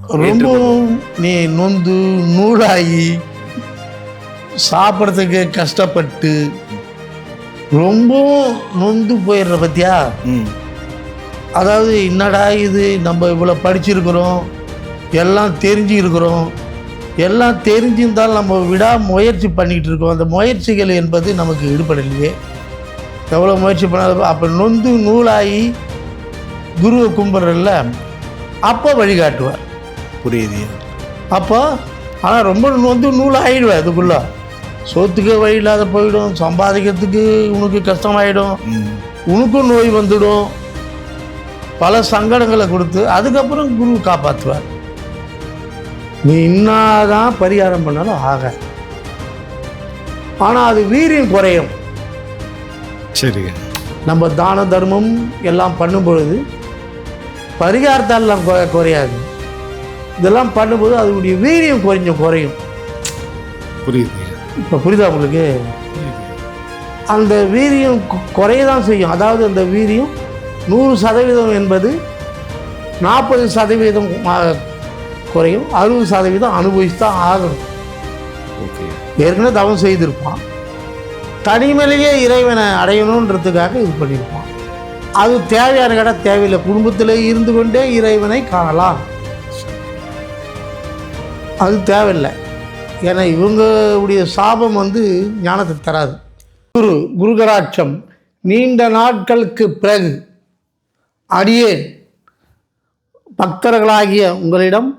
ரொம்பவும் நீ நொந்து நூலாகி சாப்பிட்றதுக்கு கஷ்டப்பட்டு ரொம்பவும் நொந்து போயிடுற பத்தியா. அதாவது என்னடா இது, நம்ம இவ்வளோ படிச்சிருக்கிறோம், எல்லாம் தெரிஞ்சிருக்கிறோம், எல்லாம் தெரிஞ்சிருந்தாலும் நம்ம முயற்சி பண்ணிக்கிட்டு இருக்கோம். அந்த முயற்சிகள் என்பது நமக்கு ஈடுபடலையே. எவ்வளோ முயற்சி பண்ணாத அப்போ நொந்து நூலாகி குருவை கும்பிட்றல்ல, அப்போ வழிகாட்டுவார். புரியுது. அப்போ ஆனால் ரொம்ப நொந்து நூலாகிடுவேன். அதுக்குள்ளே சோத்துக்கு வழி இல்லாத போயிடும், சம்பாதிக்கிறதுக்கு உனக்கு கஷ்டமாயிடும், உனக்கும் நோய் வந்துடும், பல சங்கடங்களை கொடுத்து அதுக்கப்புறம் குரு காப்பாற்றுவார். நீ இன்னாதான் பரிகாரம் பண்ணாலும் ஆக, ஆனால் அது வீரியம் குறையும். சரி, நம்ம தான தர்மம் எல்லாம் பண்ணும் பொழுது பரிகாரத்தால் குறையாது. இதெல்லாம் பண்ணும்போது அதனுடைய வீரியம் கொஞ்சம் குறையும். புரியுது. இப்போ புரியுதா உங்களுக்கு? அந்த வீரியம் குறைய தான் செய்யும். அதாவது அந்த வீரியம் 100% என்பது 40% குறையும், 60% அனுபவிச்சு தான் ஆகணும். ஏற்கனவே தவம் செய்திருப்பான், தனிமையிலேயே இறைவனை அடையணுன்றதுக்காக இது பண்ணியிருப்பான். அது தேவையான கடை தேவையில்லை, குடும்பத்தில் இருந்து கொண்டே இறைவனை காணலாம், அது தேவையில்லை. ஏன்னா இவங்களுடைய சாபம் ஞானத்தை தராது. குருகராட்சம் நீண்ட நாட்களுக்கு பிறகு அடியேன் பக்தர்களாகிய உங்களிடம்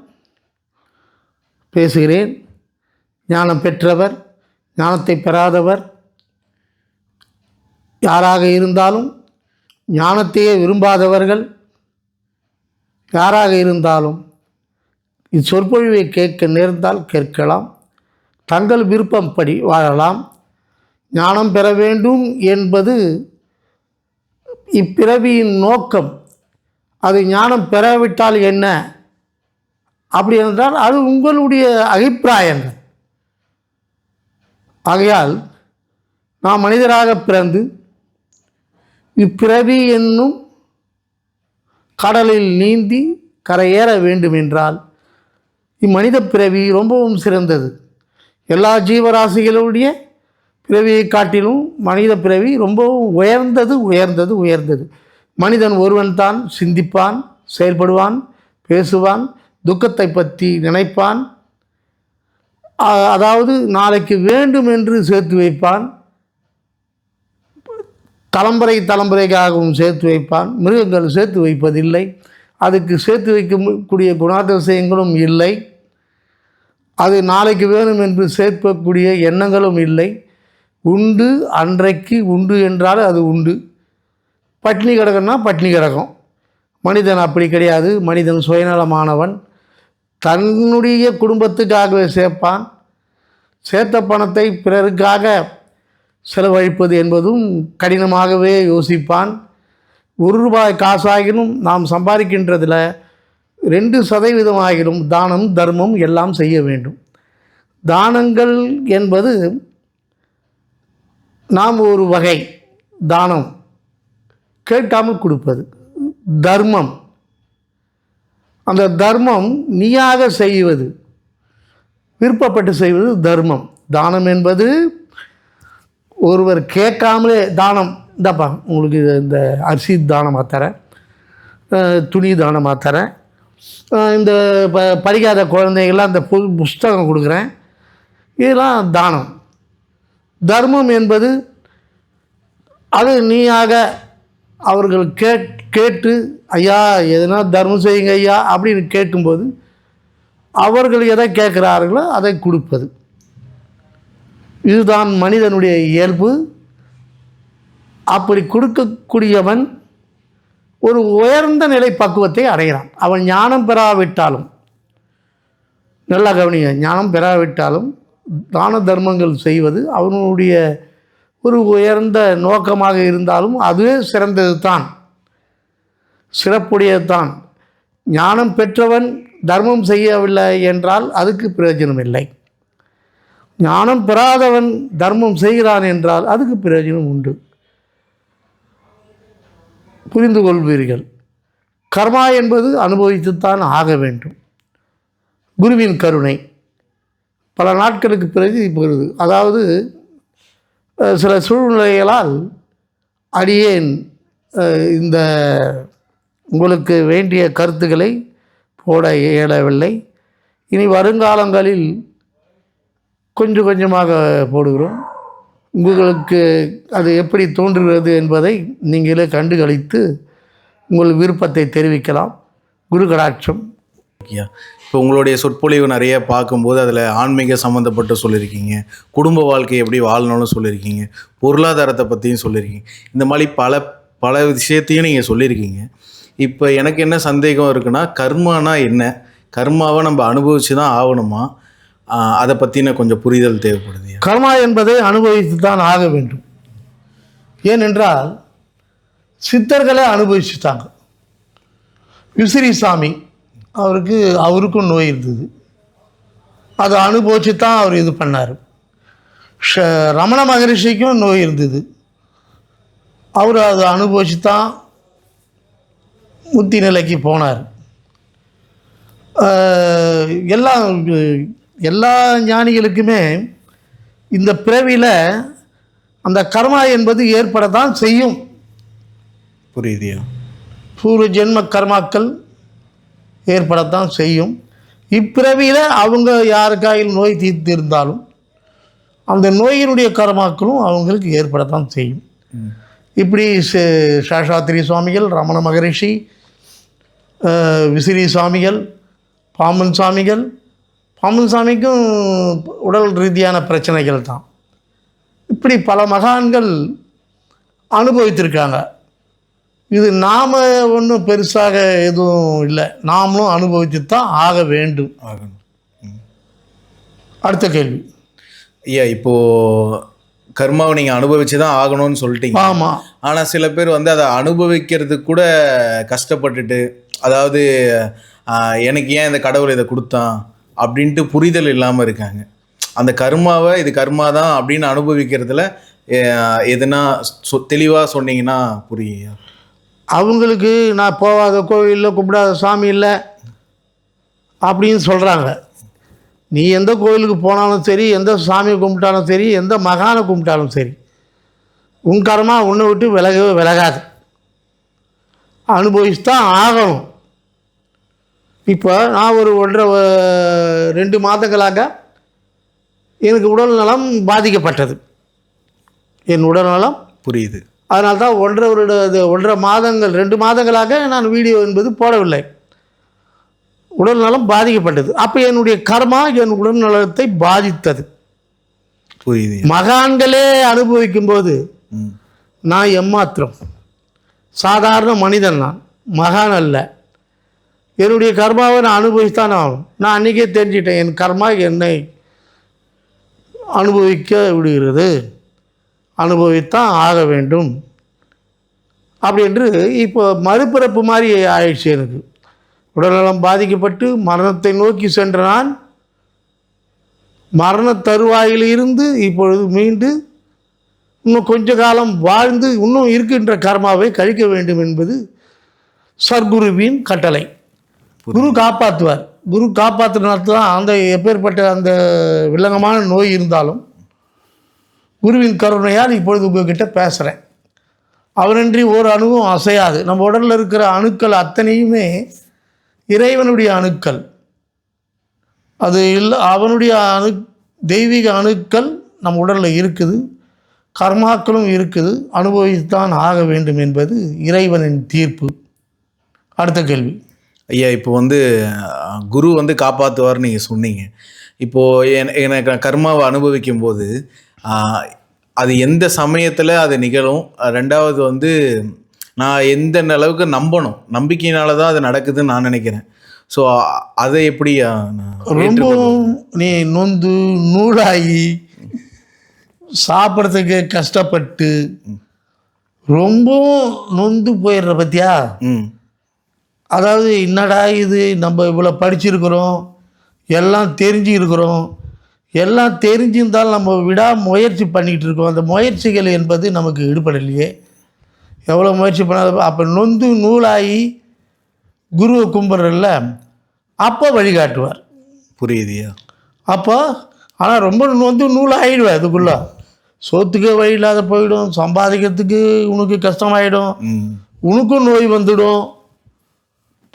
பேசுகிறேன். ஞானம் பெற்றவர், ஞானத்தை பெறாதவர் யாராக இருந்தாலும், ஞானத்தையே விரும்பாதவர்கள் யாராக இருந்தாலும் இச்சொற்பொழிவை கேட்க நேர்ந்தால் கேட்கலாம். தங்கள் விருப்பப்படி வாழலாம். ஞானம் பெற வேண்டும் என்பது இப்பிறவியின் நோக்கம். அது ஞானம் பெறாவிட்டால் என்ன அப்படி என்றால் அது உங்களுடைய அபிப்பிராயங்கள். ஆகையால் நாம் மனிதராக பிறந்து இப்பிறவி என்னும் கடலில் நீந்தி கரையேற வேண்டும் என்றால் இம்மனித பிறவி ரொம்பவும் சிறந்தது. எல்லா ஜீவராசிகளுடைய பிறவியை காட்டிலும் மனித பிறவி ரொம்பவும் உயர்ந்தது உயர்ந்தது உயர்ந்தது. மனிதன் ஒருவன் தான் சிந்திப்பான், செயல்படுவான், பேசுவான், துக்கத்தை பற்றி நினைப்பான், அதாவது நாளைக்கு வேண்டும் என்று சேர்த்து வைப்பான், தலைமுறைக்காகவும் சேர்த்து வைப்பான். மிருகங்கள் சேர்த்து வைப்பதில்லை, அதுக்கு சேர்த்து வைக்கக்கூடிய குணாதிசயங்களும் இல்லை, அது நாளைக்கு வேணும் என்று சேர்க்கக்கூடிய எண்ணங்களும் இல்லை. உண்டு அன்றைக்கு உண்டு என்றால் அது உண்டு, பட்னி கிடக்குன்னா பட்னி கிடக்கும். மனிதன் அப்படி கிடையாது. மனிதன் சுயநலமானவன், தன்னுடைய குடும்பத்துக்காகவே சேர்ப்பான். சேர்த்த பணத்தை பிறருக்காக செலவழிப்பது என்பதும் கடினமாகவே யோசிப்பான். ₹1 காசாகினும் நாம் சம்பாதிக்கின்றதில் 2% ஆகிலும் தானம் தர்மம் எல்லாம் செய்ய வேண்டும். தானங்கள் என்பது நாம் ஒரு வகை தானம், கேட்காமல் கொடுப்பது தர்மம். அந்த தர்மம் நீயாக செய்வது, விருப்பப்பட்டு செய்வது தர்மம். தானம் என்பது ஒருவர் கேட்காமலே தானம், இந்தாப்பா உங்களுக்கு இந்த அரிசி தானமாக தரேன், துணி தானமாக தரேன், இந்த படிக்காத குழந்தைகள்லாம் இந்த புஸ்தகம் கொடுக்குறேன், இதெல்லாம் தானம். தர்மம் என்பது அது நீயாக அவர்கள் கேட்டு ஐயா எதனா தர்மம் செய்யுங்க ஐயா அப்படின்னு கேட்கும்போது அவர்கள் எதை கேட்குறார்களோ அதை கொடுப்பது. இதுதான் மனிதனுடைய இயல்பு. அப்படி கொடுக்கக்கூடியவன் ஒரு உயர்ந்த நிலை பக்குவத்தை அடைகிறான். அவன் ஞானம் பெறாவிட்டாலும், நல்லா கவனிங்க, ஞானம் பெறாவிட்டாலும் தான தர்மங்கள் செய்வது அவனுடைய ஒரு உயர்ந்த நோக்கமாக இருந்தாலும் அதுவே சிறந்தது தான், சிறப்புடையது தான். ஞானம் பெற்றவன் தர்மம் செய்யவில்லை என்றால் அதுக்கு பிரயோஜனம் இல்லை. ஞானம் பெறாதவன் தர்மம் செய்கிறான் என்றால் அதுக்கு பிரயோஜனம் உண்டு. புரிந்து கொள்வீர்கள். கர்மா என்பது அனுபவித்துத்தான் ஆக வேண்டும். குருவின் கருணை பல நாட்களுக்கு பிறகு இப்போ வருது. அதாவது சில சூழ்நிலைகளால் அடியேன் இந்த உங்களுக்கு வேண்டிய கருத்துக்களை போட இயலவில்லை. இனி வருங்காலங்களில் கொஞ்சம் கொஞ்சமாக போடுகிறோம். உங்களுக்கு அது எப்படி தோன்றுகிறது என்பதை நீங்களே கண்டுகளித்து உங்கள் விருப்பத்தை தெரிவிக்கலாம். குரு கடாட்சம். ஐயா, இப்போ உங்களுடைய சொற்பொழிவு நிறைய பார்க்கும்போது அதில் ஆன்மீக சம்மந்தப்பட்டு சொல்லியிருக்கீங்க, குடும்ப வாழ்க்கை எப்படி வாழணும்னு சொல்லியிருக்கீங்க, பொருளாதாரத்தை பற்றியும் சொல்லியிருக்கீங்க. இந்த மாதிரி பல விஷயத்தையும் நீங்கள் சொல்லியிருக்கீங்க. இப்போ எனக்கு என்ன சந்தேகம் இருக்குன்னா, கர்மானா என்ன, கர்மாவை நம்ம அனுபவித்து தான் ஆகணுமா, அதை பற்றின கொஞ்சம் புரிதல் தேவைப்படுது. கர்மா என்பதை அனுபவித்து தான் ஆக வேண்டும். ஏனென்றால் சித்தர்களே அனுபவிச்சுட்டாங்க. விசிறி சாமி அவருக்கும் நோய் இருந்தது, அதை அனுபவிச்சு தான் அவர் இது பண்ணார். ரமண மகரிஷிக்கும் நோய் இருந்தது, அவர் அதை அனுபவிச்சு தான் முத்தி நிலைக்கு போனார். எல்லா ஞானிகளுக்குமே இந்த பிறவியில் அந்த கர்மா என்பது ஏற்படத்தான் செய்யும். புரியுதியா? பூர்வ ஜென்ம கர்மாக்கள் ஏற்படத்தான் செய்யும். இப்பிறவியில் அவங்க யாருக்காயில் நோய் தீர்த்திருந்தாலும் அந்த நோயினுடைய கர்மாக்களும் அவங்களுக்கு ஏற்படத்தான் செய்யும். இப்படி சேஷாத்திரி சுவாமிகள், ரமண மகரிஷி, விசிறி சுவாமிகள், பாம்பன் சாமிக்கும் உடல் ரீதியான பிரச்சனைகள் தான். இப்படி பல மகான்கள் அனுபவித்திருக்காங்க. இது நாம் ஒன்றும் பெருசாக எதுவும் இல்லை, நாமளும் அனுபவித்து தான் ஆக வேண்டும். அடுத்த கேள்வி. ஐயா, இப்போது கர்மாவை நீங்கள் அனுபவித்து தான் ஆகணும்னு சொல்லிட்டீங்க. ஆமாம். ஆனால் சில பேர் அதை அனுபவிக்கிறதுக்கு கூட கஷ்டப்பட்டுட்டு, அதாவது எனக்கு ஏன் இந்த கடவுள் இதை கொடுத்தான் அப்படின்ட்டு புரிதல் இல்லாமல் இருக்காங்க. அந்த கர்மாவை இது கர்மா தான் அப்படின்னு அனுபவிக்கிறதுல எதுனா தெளிவாக சொன்னீங்கன்னா புரியும். அவங்களுக்கு நான் போகாத கோவிலில் கும்பிடாத சாமி இல்லை அப்படின்னு சொல்கிறாங்க. நீ எந்த கோவிலுக்கு போனாலும் சரி, எந்த சாமியை கும்பிட்டாலும் சரி, எந்த மகானை கும்பிட்டாலும் சரி, உன் கர்மா உன்னை விட்டு விலகவே விலகாது, அனுபவிச்சு தான் ஆகணும். இப்போ நான் ஒரு 2 மாதங்களாக எனக்கு உடல் நலம் பாதிக்கப்பட்டது. என் உடல் நலம் புரியுது. அதனால தான் 1.5 மாதங்கள் 2 மாதங்களாக நான் வீடியோ என்பது போடவில்லை. உடல் நலம் பாதிக்கப்பட்டது. அப்போ என்னுடைய கர்மா என் உடல் நலத்தை பாதித்தது. புரியுது. மகான்களே அனுபவிக்கும் போது நான் எம்மாத்திரம் சாதாரண மனிதன், நான் மகான் அல்ல. என்னுடைய கர்மாவை நான் அனுபவித்தான் ஆகணும். நான் அன்றைக்கே தெரிஞ்சிட்டேன், என் கர்மா என்னை அனுபவிக்க விடுகிறது, அனுபவித்தான் ஆக வேண்டும் அப்படி என்று. இப்போ மறுபிறப்பு மாதிரி ஆயிடுச்சு. எனக்கு உடல்நலம் பாதிக்கப்பட்டு மரணத்தை நோக்கி சென்ற நான் மரண தருவாயில் இருந்து இப்பொழுது மீண்டு இன்னும் கொஞ்ச காலம் வாழ்ந்து இன்னும் இருக்கின்ற கர்மாவை கழிக்க வேண்டும் என்பது சர்க்குருவின் கட்டளை. குரு காப்பாற்றுவார். குரு காப்பாற்றினால்தான் தான் அந்த எப்பேற்பட்ட அந்த வில்லங்கமான நோய் இருந்தாலும் குருவின் கருணையால் இப்பொழுது உங்கள்கிட்ட பேசுகிறேன். அவனின்றி ஒரு அணுவும் அசையாது. நம்ம உடலில் இருக்கிற அணுக்கள் அத்தனையுமே இறைவனுடைய அணுக்கள். அது இல்லை, அவனுடைய தெய்வீக அணுக்கள் நம் உடலில் இருக்குது, கர்மாக்களும் இருக்குது, அனுபவித்தான் ஆக வேண்டும் என்பது இறைவனின் தீர்ப்பு. அடுத்த கேள்வி. ஐயா, இப்போ குரு காப்பாற்றுவார்னு நீங்கள் சொன்னீங்க. இப்போது எனக்கு கர்மாவை அனுபவிக்கும் போது அது எந்த சமயத்தில் அது நிகழும், ரெண்டாவது நான் எந்த அளவுக்கு நம்பணும், நம்பிக்கையினால தான் அது நடக்குதுன்னு நான் நினைக்கிறேன். ஸோ அதை எப்படி ரொம்பவும் நீ நொந்து நூலாகி சாப்பிட்றதுக்கு கஷ்டப்பட்டு ரொம்பவும் நொந்து போயிடுற பற்றியா? அதாவது என்னடா இது, நம்ம இவ்வளோ படிச்சிருக்கிறோம், எல்லாம் தெரிஞ்சிருக்கிறோம், எல்லாம் தெரிஞ்சிருந்தாலும் நம்ம முயற்சி பண்ணிகிட்டு இருக்கோம், அந்த முயற்சிகள் என்பது நமக்கு ஈடுபடலையே. எவ்வளோ முயற்சி பண்ணாத அப்போ நொந்து நூலாகி குருவை கும்பிட்றல்ல, அப்போ வழிகாட்டுவார். புரியுதுயா. அப்போ ஆனால் ரொம்ப வந்து நூலாகிடுவேன் அதுக்குள்ளே. சோத்துக்கு வழி இல்லாத போயிடும், சம்பாதிக்கிறதுக்கு உனக்கு கஷ்டமாயிடும், உனக்கும் நோய் வந்துடும்,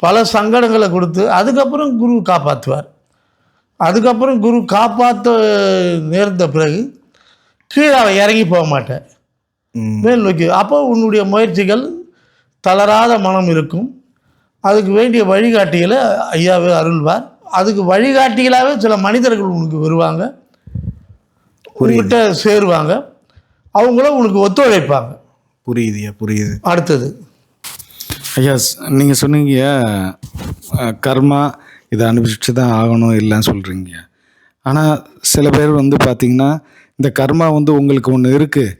பல சங்கடங்களை கொடுத்து அதுக்கப்புறம் குரு காப்பாற்றுவார். அதுக்கப்புறம் குரு காப்பாற்ற நேர்ந்த பிறகு கீழே இறங்கி போக மாட்டேன், மேல் நோக்கி. அப்போ உன்னுடைய முயற்சிகள் தளராத மனம் இருக்கும். அதுக்கு வேண்டிய வழிகாட்டிகளை ஐயாவே அருள்வார். அதுக்கு வழிகாட்டிகளாகவே சில மனிதர்கள் உனக்கு வருவாங்க, உங்ககிட்ட சேருவாங்க, அவங்களும் உனக்கு ஒத்துழைப்பாங்க. புரியுதுயா, புரியுது. அடுத்தது ஐயா, நீங்கள் சொன்னீங்க கர்மா இதை அனுபவிச்சு தான் ஆகணும் இல்லைன்னு சொல்கிறீங்க. ஆனால் சில பேர் வந்து பார்த்திங்கன்னா இந்த கர்மா வந்து உங்களுக்கு ஒன்று இருக்குது,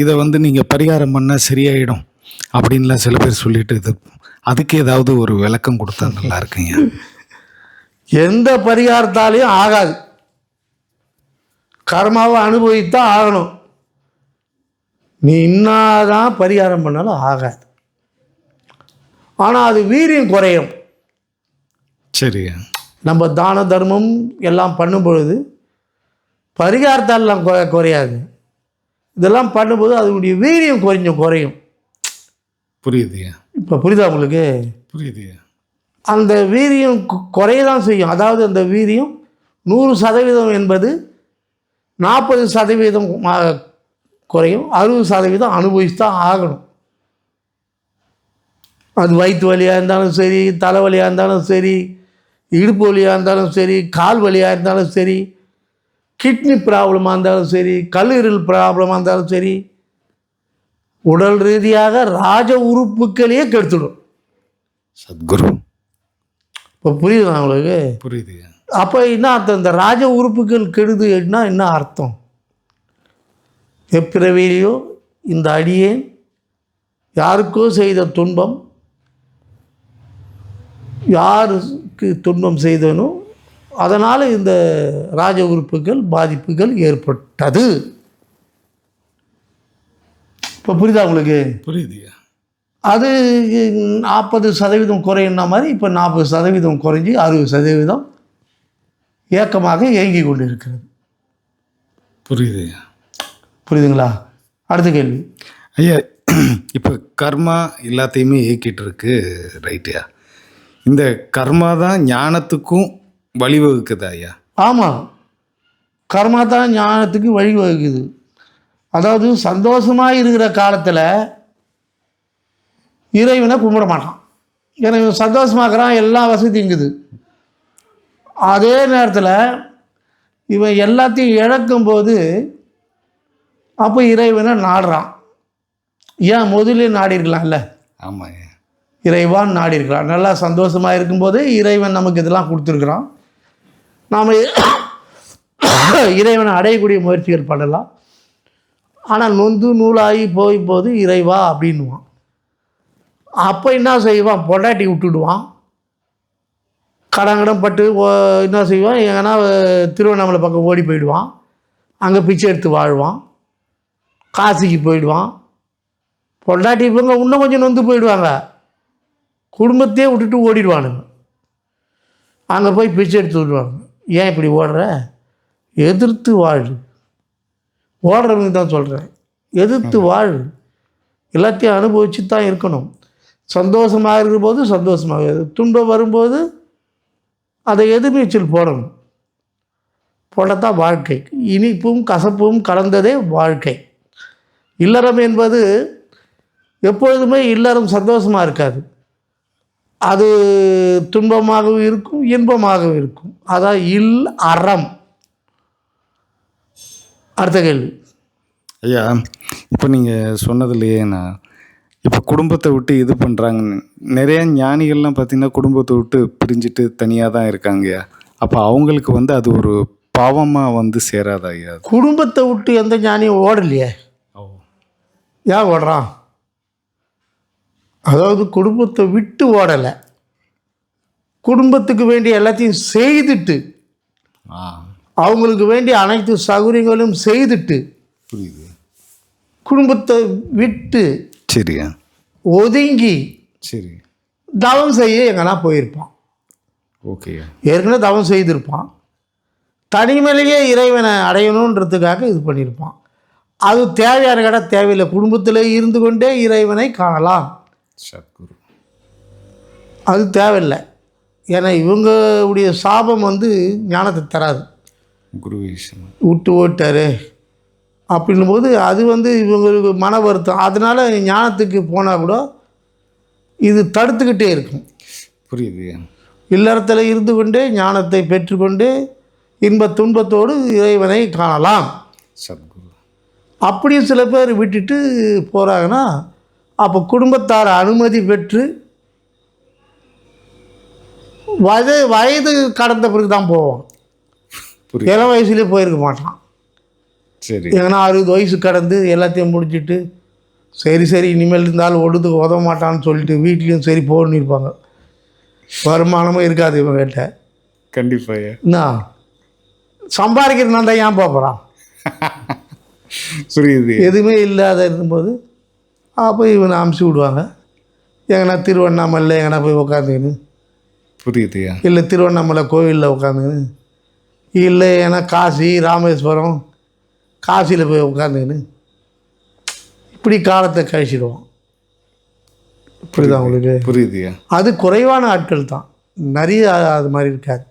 இதை வந்து நீங்கள் பரிகாரம் பண்ணால் சரியாயிடும் அப்படின்லாம் சில பேர் சொல்லிட்டு இது அதுக்கு ஏதாவது ஒரு விளக்கம் கொடுத்தா நல்லா இருக்குங்க. எந்த பரிகாரத்தாலையும் ஆகாது, கர்மாவை அனுபவித்தான் ஆகணும். நீ இன்னாதான் பரிகாரம் பண்ணாலும் ஆகாது. ஆனால் அது வீரியம் குறையும். சரி. நம்ம தான தர்மம் எல்லாம் பண்ணும் பொழுது பரிகாரத்தாலாம் குறையாது. இதெல்லாம் பண்ணும்போது அதனுடைய வீரியம் கொஞ்சம் குறையும். புரியுதுயா. இப்போ புரியுதா உங்களுக்கு? புரியுதுயா. அந்த வீரியம் குறைய தான் செய்யும். அதாவது அந்த வீரியம் 100% என்பது 40% குறையும், 60% அனுபவிச்சு தான் ஆகணும். அது வயிற்று வலியாக இருந்தாலும் சரி, தலைவலியாக இருந்தாலும் சரி, இடுப்பு வலியாக இருந்தாலும் சரி, கால் வலியாக இருந்தாலும் சரி, கிட்னி ப்ராப்ளமாக இருந்தாலும் சரி, கல்லீரல் ப்ராப்ளமாக இருந்தாலும் சரி, உடல் ரீதியாக ராஜ உறுப்புகளையே கெடுத்துடும். சத்குரு. இப்போ புரியுதுண்ணா உங்களுக்கு? புரியுது. அப்போ என்ன அர்த்தம்? இந்த ராஜ உறுப்புகள் கெடுதுன்னா என்ன அர்த்தம்? எப்பிறவிலையோ இந்த அடியேன் யாருக்கோ செய்த துன்பம், யாருக்கு துன்பம் செய்தனோ அதனால் இந்த ராஜ உறுப்புகள் பாதிப்புகள் ஏற்பட்டது. இப்போ புரியுதா உங்களுக்கு? புரியுதுயா. அது 40% குறையின மாதிரி இப்போ 40% குறைஞ்சி 60% ஏக்கமாக இயங்கி கொண்டு இருக்கிறது. புரியுதுயா. புரியுதுங்களா? அடுத்த கேள்வி ஐயா, இப்போ கர்மா எல்லாத்தையுமே இயக்கிட்டு இருக்கு, ரைட்யா. இந்த கர்மா தான் ஞானத்துக்கும் வழிவகுக்குதா ஐயா? ஆமாம், கர்மா தான் ஞானத்துக்கு வழிவகுக்குது. அதாவது சந்தோஷமாக இருக்கிற காலத்தில் இறைவனை கும்பிட மாட்டான், எனக்கு சந்தோஷமாகறான், எல்லா வசதியும் இருக்குது. அதே நேரத்தில் இவன் எல்லாத்தையும் இழக்கும்போது அப்போ இறைவனை நாடுறான். ஏன் முதலே நாடி இருக்கலாம்ல? ஆமாம், இறைவான் நாடி இருக்கலாம். நல்லா சந்தோஷமாக இருக்கும்போது இறைவன் நமக்கு இதெல்லாம் கொடுத்துருக்குறான். நாம் இறைவனை அடையக்கூடிய முயற்சிகள் பண்ணலாம். ஆனால் நொந்து நூலாகி போது இறைவா அப்படின்வான். அப்போ என்ன செய்வான்? பொண்டாட்டி விட்டுடுவான், கடங்கடம் பட்டு என்ன செய்வான்? எங்கன்னா திருவண்ணாமலை பக்கம் ஓடி போயிடுவான், அங்கே பிச்சை எடுத்து வாழ்வான், காசிக்கு போயிடுவான். பொண்டாட்டி இவங்க இன்னும் கொஞ்சம் நொந்து போயிடுவாங்க, குடும்பத்தையே விட்டுட்டு ஓடிடுவானுங்க, அங்கே போய் பிச்சை எடுத்து விடுவாங்க. ஏன் இப்படி ஓடுற? எதிர்த்து வாழ். ஓடுறவங்க தான் சொல்கிறேன், எதிர்த்து வாழ். எல்லாத்தையும் அனுபவிச்சு தான் இருக்கணும். சந்தோஷமாக இருக்கும்போது சந்தோஷமாக, துன்பம் வரும்போது அதை எதிர்நீச்சல் போடணும். போடத்தான் வாழ்க்கை. இனிப்பும் கசப்பும் கலந்ததே வாழ்க்கை. இல்லறம் என்பது எப்பொழுதுமே இல்லறம் சந்தோஷமாக இருக்காது, அது துன்பமாகவும் இருக்கும், இன்பமாகவும் இருக்கும். அதான் அறம். அடுத்த கேள்வி ஐயா, இப்போ நீங்கள் சொன்னதுலையே நான் இப்போ குடும்பத்தை விட்டு இது பண்ணுறாங்கன்னு நிறைய ஞானிகள்லாம் பார்த்திங்கன்னா குடும்பத்தை விட்டு பிரிஞ்சுட்டு தனியாக தான் இருக்காங்கய்யா. அப்போ அவங்களுக்கு வந்து அது ஒரு பாவமாக வந்து சேராதா ஐயா? குடும்பத்தை விட்டு எந்த ஞானியும் ஓடலையே. ஏன் ஓடுறான்? அதாவது குடும்பத்தை விட்டு ஓடலை, குடும்பத்துக்கு வேண்டிய எல்லாத்தையும் செய்துட்டு, அவங்களுக்கு வேண்டிய அனைத்து சௌகரியங்களும் செய்துட்டு, புரியுது, குடும்பத்தை விட்டு சரியா ஒதுங்கி சரி தவம் செய்ய எங்கன்னா போயிருப்பான். ஓகேயா. ஏற்கனவே தவம் செய்திருப்பான், தனிமையிலேயே இறைவனை அடையணுன்றதுக்காக இது பண்ணியிருப்பான். அது தேவையான கேட்டால் தேவையில்லை, குடும்பத்தில் இருந்து கொண்டே இறைவனை காணலாம், சத்குரு. அது தேவையில்லை. ஏன்னா இவங்களுடைய சாபம் வந்து ஞானத்தை தராது. குரு விஷயம் விட்டு ஓட்டாரு அப்படின்னும்போது அது வந்து இவங்களுக்கு மன வருத்தம். அதனால் ஞானத்துக்கு போனால் கூட இது தடுத்துக்கிட்டே இருக்கும். புரியுது. இல்லறத்தில் இருந்து கொண்டே ஞானத்தை பெற்றுக்கொண்டு இன்ப துன்பத்தோடு இறைவனை காணலாம். சத்குரு. அப்படியும் சில பேர் விட்டுட்டு போகிறாங்கன்னா அப்போ குடும்பத்தார் அனுமதி பெற்று வயது கடந்த பிறகு தான் போவான். இளம் வயசுலேயே போயிருக்க மாட்டான். சரி. ஏன்னா 60 வயசு கடந்து எல்லாத்தையும் முடிச்சுட்டு சரி இனிமேல் இருந்தாலும் ஒடுத்துக்கு உதவ மாட்டான்னு சொல்லிட்டு வீட்லேயும் சரி போகணுன்னு இருப்பாங்க. வருமானமும் இருக்காது இவங்ககிட்ட. கண்டிப்பாக. என்ன சம்பாதிக்கிறதுனால தான் ஏன் போகிறான்? புரியுது. எதுவுமே இல்லாத இருக்கும்போது அப்போ இவனை அமுச்சு விடுவாங்க. எங்கன்னா திருவண்ணாமலை எங்கன்னா போய் உட்காந்துக்கின்னு, புரியுதுயா. இல்லை திருவண்ணாமலை கோவிலில் உட்காந்துக்கின்னு, இல்லை ஏன்னா காசி ராமேஸ்வரம் காசியில் போய் உட்காந்துக்கின்னு இப்படி காலத்தை கழிச்சிடுவோம். புரியுதா உங்களுக்கு? புரியுதுயா. அது குறைவான ஆட்கள் தான், நிறைய அது மாதிரி இருக்காது.